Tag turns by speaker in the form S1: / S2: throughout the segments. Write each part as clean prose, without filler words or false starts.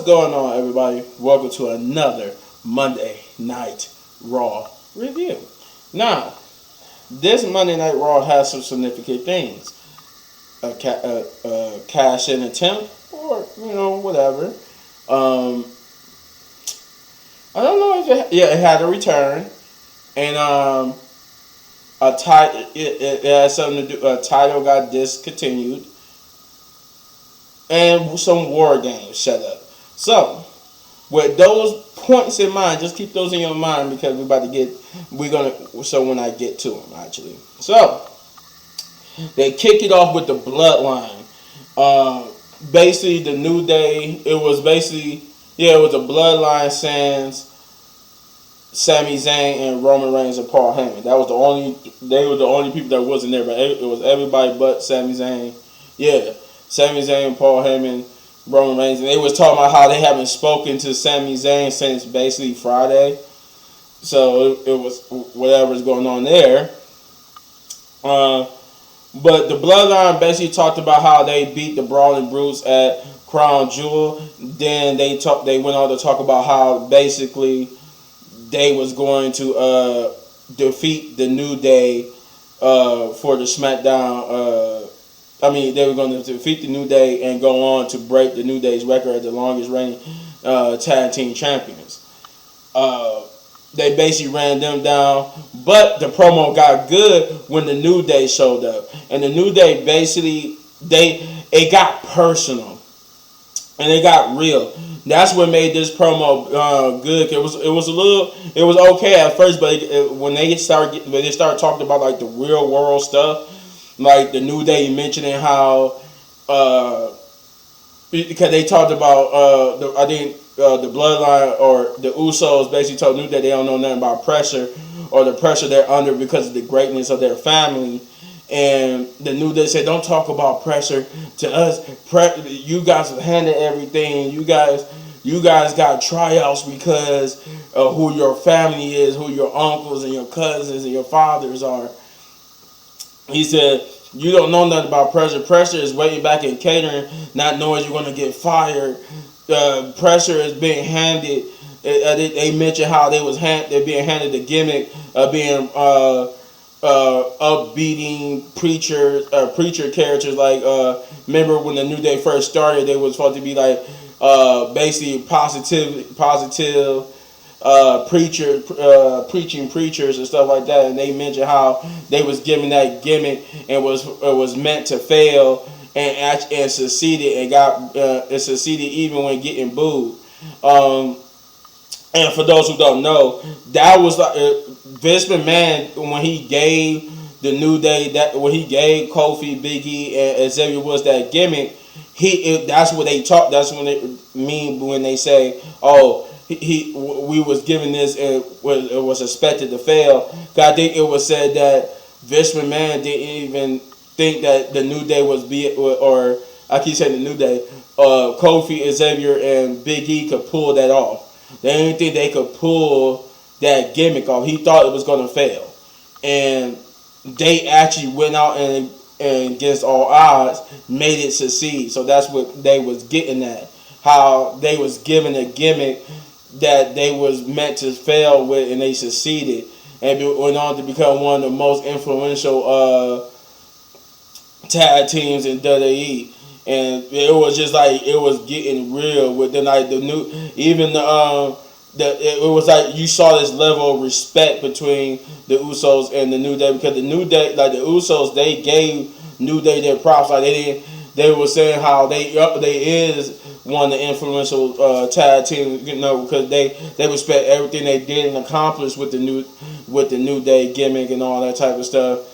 S1: going on, everybody? Welcome to another Monday Night Raw review. Now, this Monday Night Raw has some significant things. A cash-in attempt, or, whatever. I don't know if it had a return. And it has something to do, a title got discontinued. And some war games set up. So, with those points in mind, just keep those in your mind because when I get to them, actually. So, they kick it off with the Bloodline. Basically, the New Day, it was a Bloodline sans Sami Zayn and Roman Reigns and Paul Heyman. They were the only people that wasn't there, but it was everybody but Sami Zayn. Yeah. Sami Zayn, Paul Heyman, Roman Reigns, and they was talking about how they haven't spoken to Sami Zayn since basically Friday. So it was whatever's going on there. But the Bloodline basically talked about how they beat the Brawling Brutes at Crown Jewel. Then they went on to talk about how basically they was going to defeat the New Day for the SmackDown. They were going to defeat the New Day and go on to break the New Day's record as the longest reigning tag team champions. They basically ran them down, but the promo got good when the New Day showed up. And the New Day basically, it got personal. And it got real. That's what made this promo good. It was okay at first, but when they started talking about like the real world stuff, like the New Day mentioning how, because they talked about the Bloodline or the Usos basically told New Day they don't know nothing about pressure or the pressure they're under because of the greatness of their family. And the New Day said, don't talk about pressure to us. You guys have handled everything. You guys got tryouts because of who your family is, who your uncles and your cousins and your fathers are. He said, you don't know nothing about pressure. Pressure is waiting back in catering, not knowing you're going to get fired. Pressure is being handed. They mentioned how they're being handed the gimmick of being upbeating preacher characters. Like, remember when the New Day first started, they was supposed to be like basically positive preaching preachers and stuff like that, and they mentioned how they was given that gimmick and was meant to fail and succeeded and got succeeded even when getting booed. And for those who don't know, that was like Vince McMahon when he gave the New Day when he gave Kofi, Big E, and Xavier Woods that gimmick. That's what they talk. That's when they mean when they say, "Oh, we was given this and it was expected to fail." I think it was said that Vince McMahon didn't even think that the New Day or I keep saying the New Day, Kofi, Xavier, and Big E could pull that off. They didn't think they could pull that gimmick off. He thought it was going to fail, and they actually went out and against all odds made it succeed. So that's what they was getting at. How they was given a gimmick that they was meant to fail with, and they succeeded and went on to become one of the most influential tag teams in WWE. And it was just like it was getting real with the like the new even it was like you saw this level of respect between the Usos and the New Day, because the New Day, like the Usos, they gave New Day their props. Like they were saying how they is one of the influential tag teams, because they respect everything they did and accomplished with the New Day gimmick and all that type of stuff.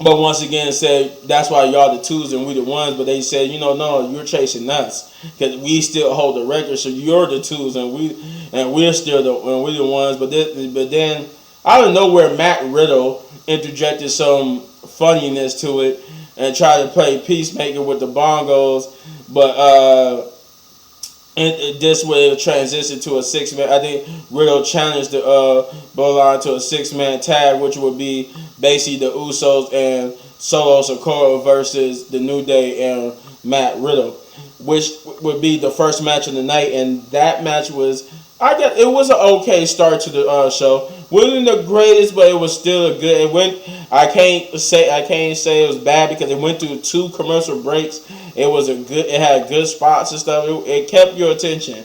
S1: But once again, said that's why y'all the twos and we the ones. But they said, no, you're chasing us because we still hold the record. So you're the twos and we're still we the ones. But then out of nowhere, Matt Riddle interjected some funniness to it and tried to play peacemaker with the bongos. But this will transition to a 6-man. I think Riddle challenged the Bloodline to a 6-man tag, which would be basically the Usos and Solo Sikoa versus the New Day and Matt Riddle. which would be the first match of the night, and that match was, I guess, it was an okay start to the show. Wasn't the greatest, but it was still a good. It went. I can't say it was bad because it went through 2 commercial breaks. It was a good. It had good spots and stuff. It kept your attention,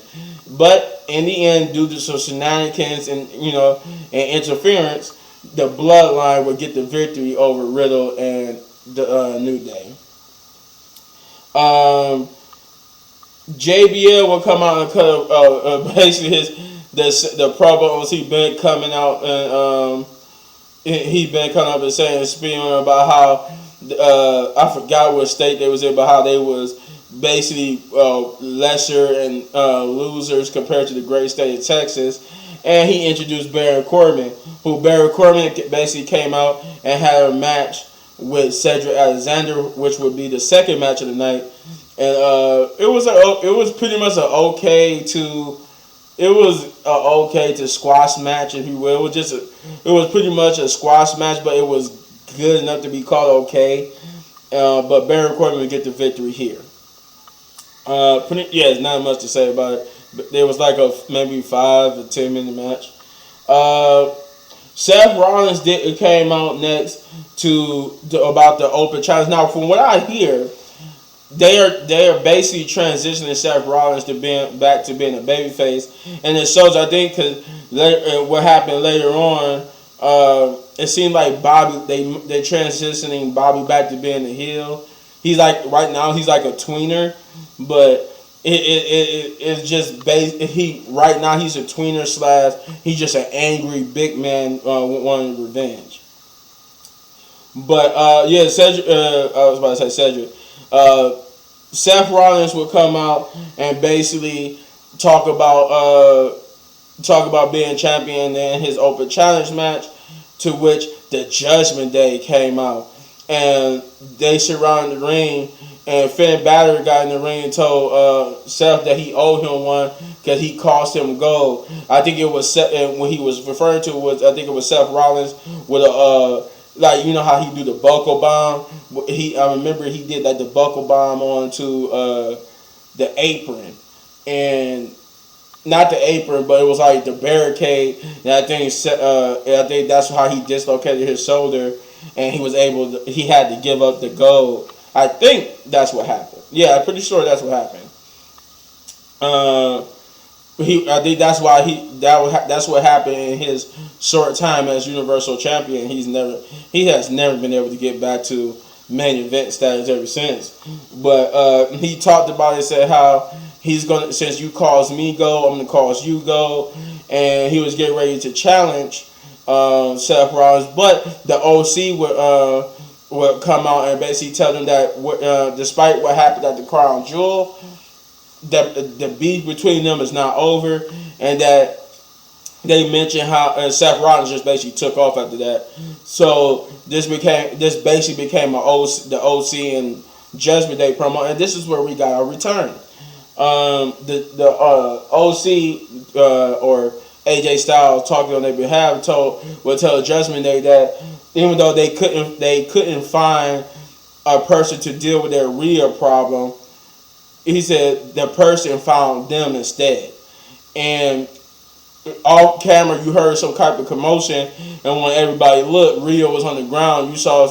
S1: but in the end, due to some shenanigans and and interference, the Bloodline would get the victory over Riddle and the New Day. JBL will come out and cut basically the promo he been coming out and he been coming up and saying speaking about how I forgot what state they was in, but how they was basically lesser and losers compared to the great state of Texas. And he introduced Baron Corbin, who Baron Corbin basically came out and had a match with Cedric Alexander, which would be the second match of the night. And it was pretty much an okay to squash match, if you will. It was pretty much a squash match, but it was good enough to be called okay. But Baron Corbin would get the victory here. There's not much to say about it. But there was like a maybe 5 or 10 minute match. Seth Rollins came out next about the open challenge. Now, from what I hear, they are basically transitioning Seth Rollins to being back to being a babyface, and it shows, I think, because what happened later on, it seemed like they're transitioning Bobby back to being a heel. He's like right now he's like a tweener, but it's just right now he's a tweener / he's just an angry big man wanting revenge. But Cedric, I was about to say Cedric. Seth Rollins will come out and basically talk about being champion in his open challenge match, to which the Judgment Day came out and they surrounded the ring, and Finn Balor got in the ring and told Seth that he owed him one because he cost him gold. I think it was Seth, and what he was referring to was, I think it was Seth Rollins with a like, you know how he do the buckle bomb. I remember he did like the buckle bomb onto the apron, and not the apron, but it was like the barricade. And I think that's how he dislocated his shoulder, and he had to give up the gold. I think that's what happened. Yeah, I'm pretty sure that's what happened. I think that's why that's what happened in his short time as Universal Champion. He has never been able to get back to main event status ever since. But he talked about it, said how he's gonna, since you caused me go, I'm gonna cause you go, and he was getting ready to challenge Seth Rollins, but the OC would come out and basically tell them that despite what happened at the Crown Jewel, the beef between them is not over, and that they mentioned how Seth Rollins just basically took off after that. So this basically became the OC and Judgment Day promo, and this is where we got our return. The OC or AJ Styles, talking on their behalf, would tell Judgment Day that even though they couldn't find a person to deal with their real problem, he said the person found them instead. And off camera, you heard some type of commotion, and when everybody looked, Rhea was on the ground. You saw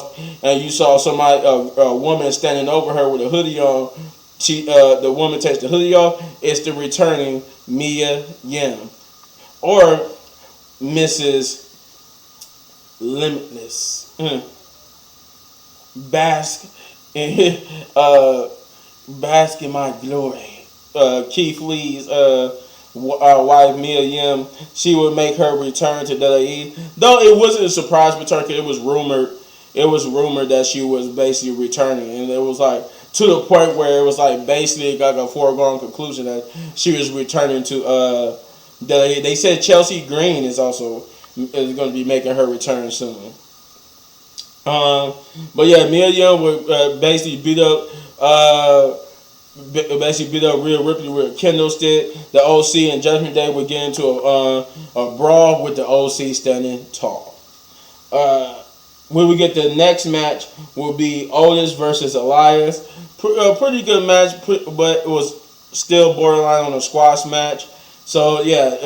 S1: somebody, a woman standing over her with a hoodie on. The woman takes the hoodie off. It's the returning Mia Yim, or Mrs. Limitless. Bask in my glory. Keith Lee's wife, Mia Yim, she would make her return to WWE. Though it wasn't a surprise return, because it was rumored that she was basically returning, and it was like to the point where it was like basically like a foregone conclusion that she was returning to WWE. They said Chelsea Green is going to be making her return soon. But yeah, Mia Yim would basically beat up Rhea Ripley with a kendo stick. The OC and Judgment Day would get into a brawl with the OC standing tall. when we get the next match, will be Otis versus Elias. Pretty good match, but it was still borderline on a squash match. So yeah,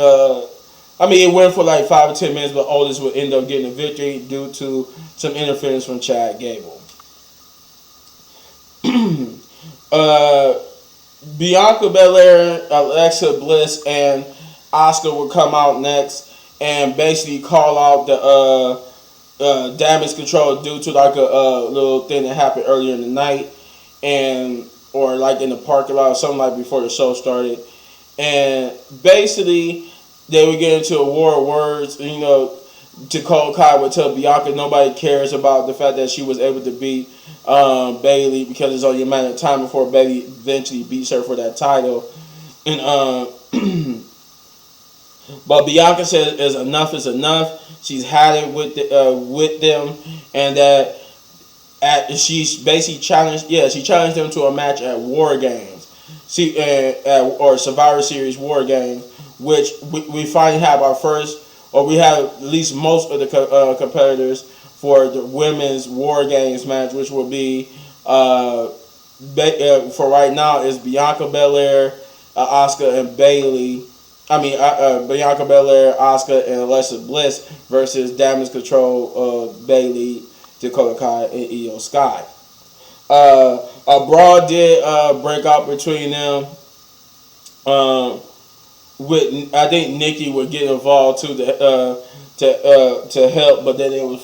S1: I mean it went for like 5 or 10 minutes, but Otis would end up getting a victory due to some interference from Chad Gable. Bianca Belair, Alexa Bliss, and Asuka would come out next and basically call out the damage control due to like a little thing that happened earlier in the night, and or like in the parking lot or something like before the show started. And basically they would get into a war of words. You know, Dakota Kai would tell Bianca nobody cares about the fact that she was able to beat Bayley because it's only a matter of time before Bayley eventually beats her for that title. And but Bianca said enough is enough. She's had it with them, and that she's basically challenged. Yeah, she challenged them to a match at War Games, or Survivor Series War Games, which we finally have our first, or we have at least most of the competitors for the women's War Games match, which will be for right now is Bianca Belair, Asuka, and Bayley. Bianca Belair, Asuka, and Alexa Bliss versus Damage Control, Bayley, Dakota Kai, and Io Sky. A brawl did break out between them. With I think Nikki would get involved too to help, but then they would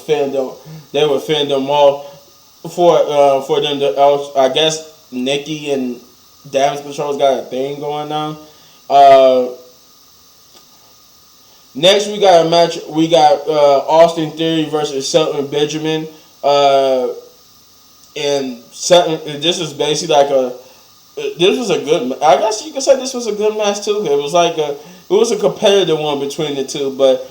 S1: fend them off for them to. I guess Nikki and Damage Control's got a thing going on. Next we got a match. We got Austin Theory versus Shelton Benjamin. And this is basically like this was a good. I guess you could say this was a good match too. It was a competitive one between the two, but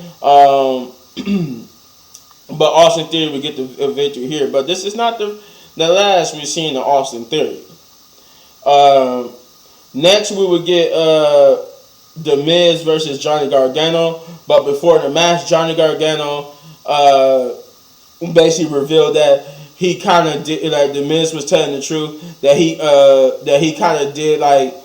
S1: but Austin Theory would get the victory here. But this is not the last we've seen of Austin Theory. Next we would get The Miz versus Johnny Gargano. But before the match, Johnny Gargano basically revealed that he kind of did, like, The Miz was telling the truth, that he kind of did like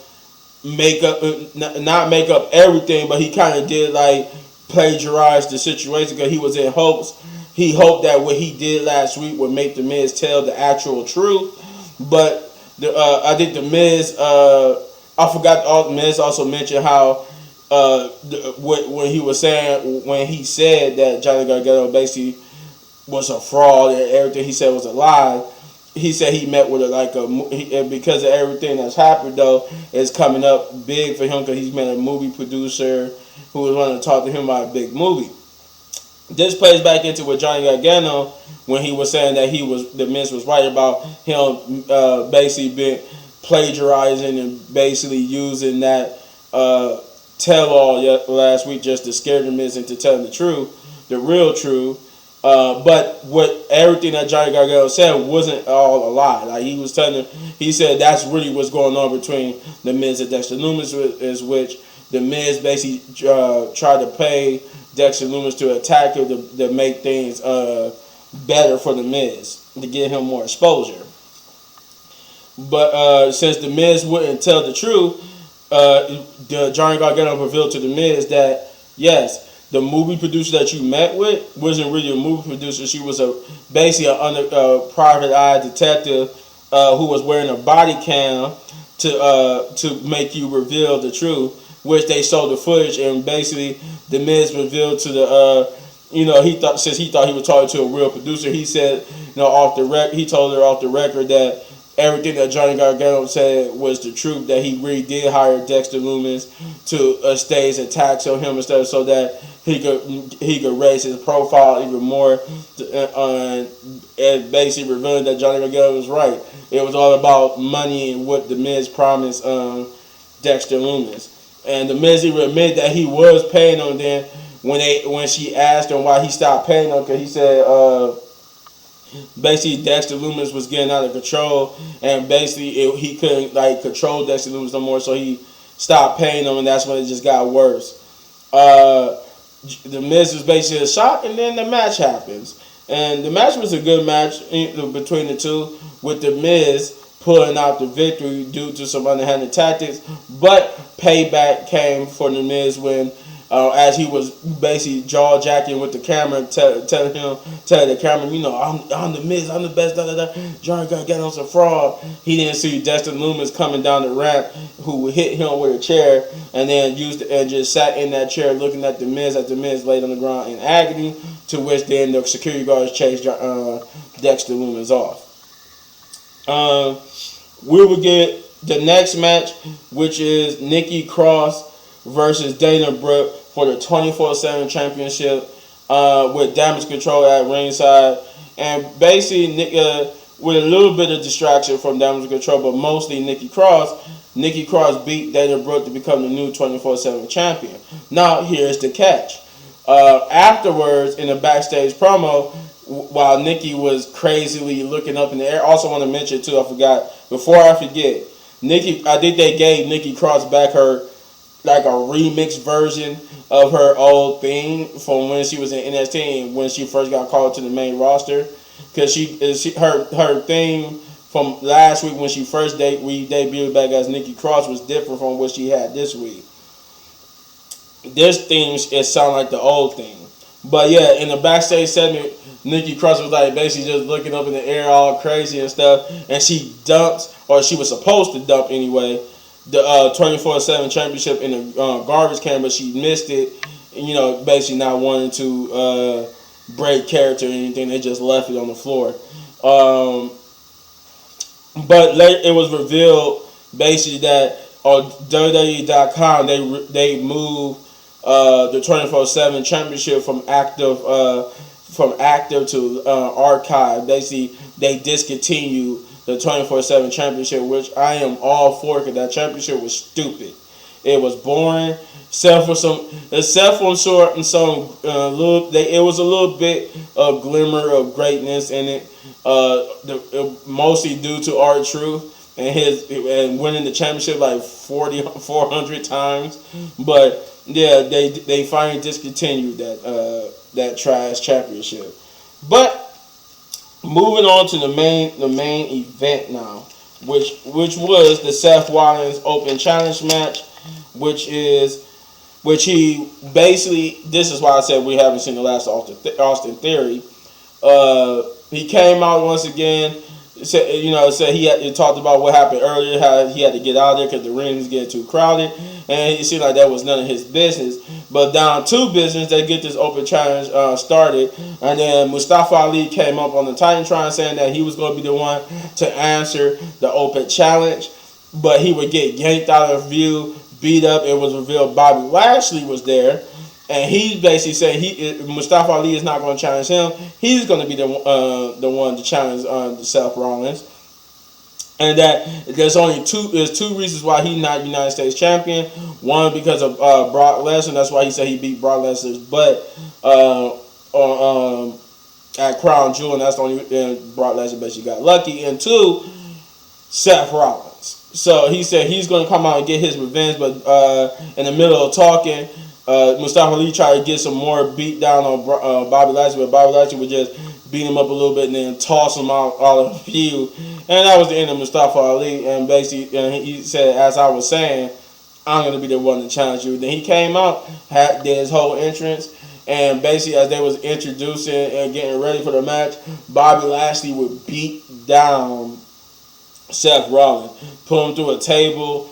S1: not make up everything, but he kind of did like plagiarize the situation because he was in hopes. He hoped that what he did last week would make The Miz tell the actual truth. But I think The Miz, I forgot, Miz also mentioned how when he said that Johnny Gargano basically was a fraud and everything he said was a lie. He said he met with because of everything that's happened though, it's coming up big for him because he's met a movie producer who was wanting to talk to him about a big movie. This plays back into what Johnny Gargano, when he was saying that The Miz was right about him basically being plagiarizing and basically using that tell-all last week just to scare The Miz into telling the truth, the real truth. But everything that Johnny Gargano said wasn't all a lie. Like he said that's really what's going on between The Miz and Dexter Lumis, is which The Miz basically tried to pay Dexter Lumis to attack him to make things better for The Miz, to get him more exposure. But since The Miz wouldn't tell the truth, Johnny Gargano revealed to The Miz that yes, the movie producer that you met with wasn't really a movie producer. She was basically a private eye detective who was wearing a body cam to make you reveal the truth, which they showed the footage, and basically The Miz revealed to since he thought he was talking to a real producer, he said, he told her off the record that everything that Johnny Gargano said was the truth, that he really did hire Dexter Lumis to stage attacks on him and stuff so that he could raise his profile even more, and basically revealing that Johnny Gargano was right. It was all about money and what The Miz promised Dexter Lumis. And The Miz even admitted that he was paying him then when she asked him why he stopped paying him, because he said basically Dexter Lumis was getting out of control, and basically he couldn't control Dexter Lumis no more, so he stopped paying him, and that's when it just got worse. The Miz was basically a shock, and then the match happens. And the match was a good match between the two, with The Miz pulling out the victory due to some underhanded tactics. But payback came for The Miz when, as he was basically jaw jacking with the camera, telling the camera, I'm The Miz, I'm the best, da da da. John Gargano's a fraud. He didn't see Dexter Lumis coming down the ramp, who hit him with a chair, and then just sat in that chair looking at The Miz as The Miz laid on the ground in agony. To which then the security guards chased Dexter Lumis off. We will get the next match, which is Nikki Cross versus Dana Brooke for the 24/7 championship, with Damage Control at ringside. And basically, with a little bit of distraction from Damage Control, but mostly Nikki Cross beat Dana Brooke to become the new 24/7 champion. Now, here's the catch. Afterwards, in a backstage promo, while Nikki was crazily looking up in the air, also want to mention too, before I forget, I think they gave Nikki Cross back her, like a remixed version of her old theme from when she was in NXT when she first got called to the main roster, because her theme from last week when she first debuted back as Nikki Cross was different from what she had this week. This theme, it sounded like the old theme. But yeah, in the backstage segment, Nikki Cross was like basically just looking up in the air all crazy and stuff. And she dumped, or she was supposed to dump anyway, the 24/7 championship in a garbage can, but she missed it. Basically not wanting to break character or anything. They just left it on the floor. But later it was revealed basically that on WWE.com they moved the 24/7 championship from active to archive. Basically, they discontinued the 24/7 championship, which I am all for, because that championship was stupid. It was boring. Except for some short and some it was a little bit of glimmer of greatness in it. Mostly due to R-Truth and winning the championship like 400 times, but yeah, they finally discontinued that trash championship. But moving on to the main event now, which was the Seth Rollins Open Challenge match, which he basically, this is why I said we haven't seen the last Austin Theory. He came out once again. Said he talked about what happened earlier, how he had to get out of there because the ring was getting too crowded, and he seemed like that was none of his business. But down to business, they get this open challenge started, and then Mustafa Ali came up on the Titantron saying that he was going to be the one to answer the open challenge, but he would get yanked out of view, beat up. It was revealed Bobby Lashley was there. And he basically said Mustafa Ali is not going to challenge him. He's going to be the one to challenge Seth Rollins. And that there's two reasons why he's not United States champion. One, because of Brock Lesnar. That's why he said he beat Brock Lesnar's butt at Crown Jewel, and that's the only Brock Lesnar basically got lucky. And two, Seth Rollins. So he said he's going to come out and get his revenge, but in the middle of talking, Mustafa Ali tried to get some more beat down on Bobby Lashley, but Bobby Lashley would just beat him up a little bit and then toss him out of the field. And that was the end of Mustafa Ali. And basically, he said, as I was saying, I'm going to be the one to challenge you. Then he came out, did his whole entrance, and basically as they was introducing and getting ready for the match, Bobby Lashley would beat down Seth Rollins, put him through a table,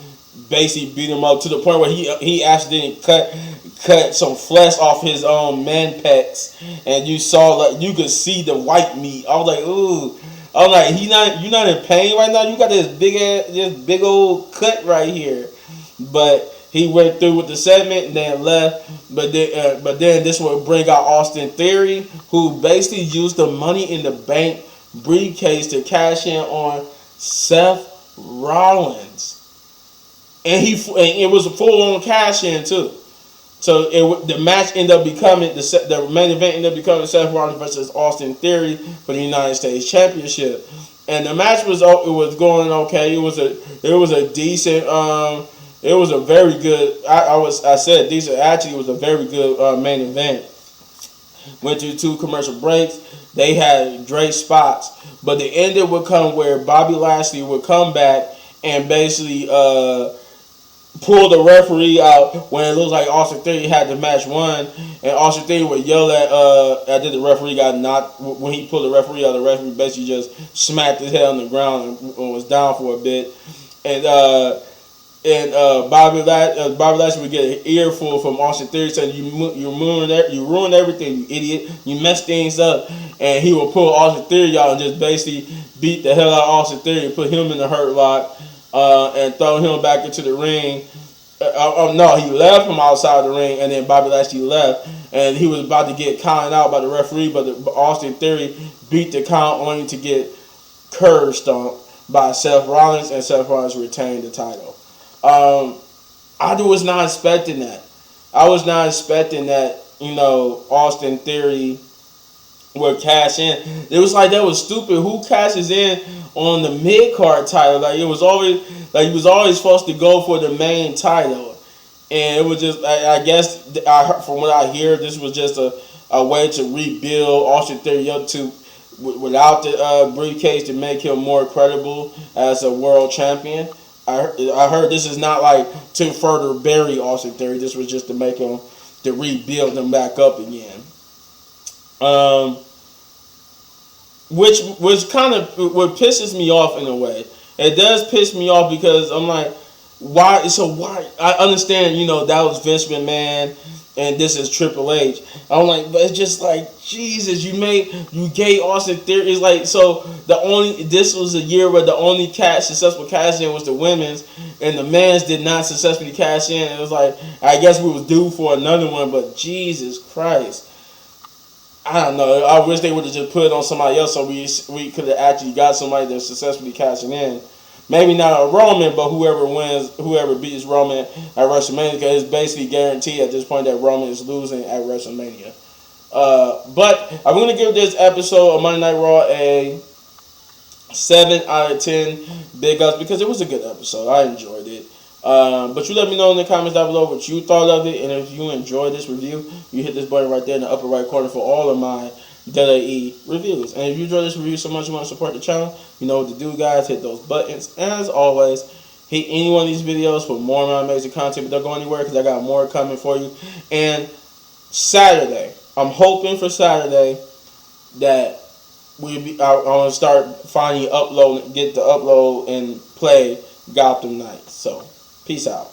S1: basically beat him up to the point where he actually didn't cut some flesh off his own man pecs, and you could see the white meat. I was like, ooh. I was like, you're not in pain right now. You got this big old cut right here. But he went through with the segment and then left. But then this would bring out Austin Theory, who basically used the Money in the Bank briefcase to cash in on Seth Rollins, and it was a full-on cash in too. So the match ended up becoming the main event ended up becoming Seth Rollins versus Austin Theory for the United States Championship, and the match was going okay. It was a decent. It was a very good. I said decent. Actually, it was a very good main event. Went through 2 commercial breaks. They had great spots, but the ending would come where Bobby Lashley would come back and basically pull the referee out when it looks like Austin Theory had the match won, and Austin Theory would yell at the referee got knocked. When he pulled the referee out, the referee basically just smacked his head on the ground and was down for a bit, and Bobby Lashley would get an earful from Austin Theory saying you ruined everything, you idiot, you messed things up, and he would pull Austin Theory out and just basically beat the hell out of Austin Theory and put him in the hurt lock. And throw him back into the ring. No, he left him outside the ring, and then Bobby Lashley left, and he was about to get counted out by the referee, but Austin Theory beat the count only to get curb stomped by Seth Rollins, and Seth Rollins retained the title. I was not expecting that. I was not expecting that, Austin Theory would cash in. It was like, that was stupid. Who cashes in on the mid-card title? Like, it was always, like, he was always supposed to go for the main title. And it was just, I guess, from what I hear, this was just a way to rebuild Austin Theory up to, without the briefcase, to make him more credible as a world champion. I heard this is not like to further bury Austin Theory. This was just to make him, to rebuild him back up again. Which was kind of what pisses me off in a way. It does piss me off because I'm like, why? So why? I understand, that was Vince McMahon and this is Triple H. I'm like, but it's just like, Jesus, you gave Austin Theory. It's like, so this was a year where the only successful cash in was the women's, and the men's did not successfully cash in. It was like, I guess we was due for another one, but Jesus Christ. I don't know. I wish they would have just put it on somebody else so we could have actually got somebody that's successfully cashing in. Maybe not a Roman, but whoever beats Roman at WrestleMania, because it's basically guaranteed at this point that Roman is losing at WrestleMania. But I'm going to give this episode of Monday Night Raw a 7 out of 10 big ups because it was a good episode. I enjoyed it. But you let me know in the comments down below what you thought of it, and if you enjoyed this review, you hit this button right there in the upper right corner for all of my WWE reviews. And if you enjoyed this review so much you want to support the channel, you know what to do, guys. Hit those buttons. And as always, hit any one of these videos for more of my amazing content, but don't go anywhere because I got more coming for you. And Saturday, I'm hoping for Saturday that I want to start finally get the upload and play Gotham Knights. So, peace out.